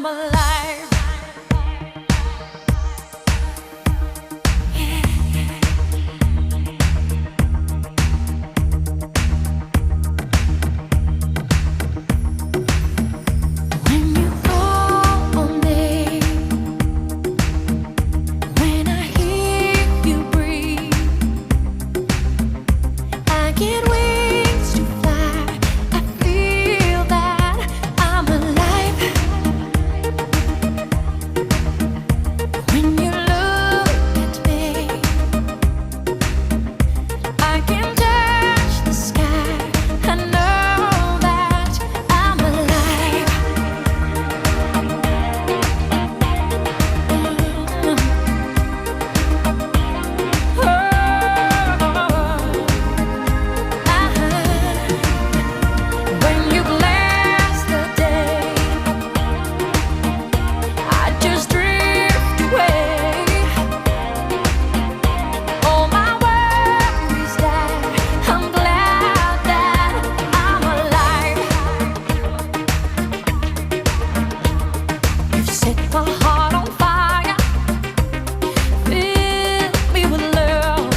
alive. When you call on me, when I hear you breathe, I get wings to fly. I feel that I'm alive. When you look at me, I can touch the sky. I know that I'm alive. When you bless the day, I just drift away. All my worries die. I'm glad that I'm alive. You've set my heart on fire, filled me with love,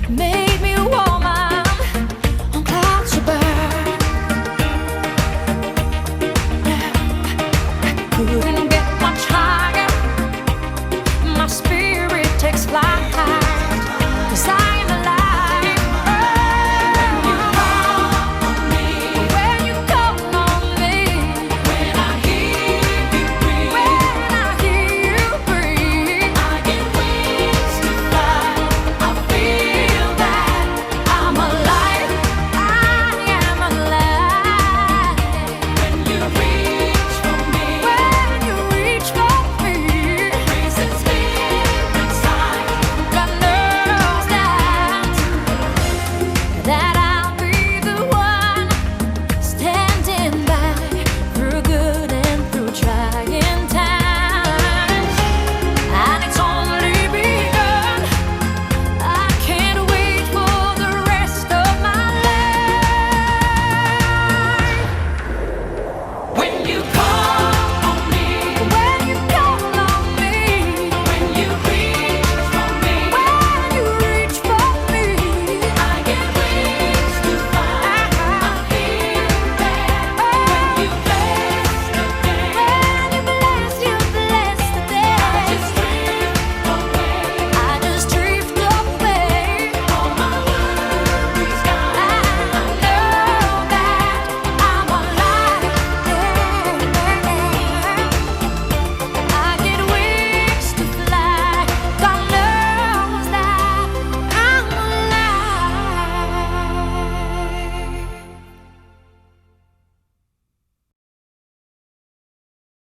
made me a woman on clouds above. Couldn't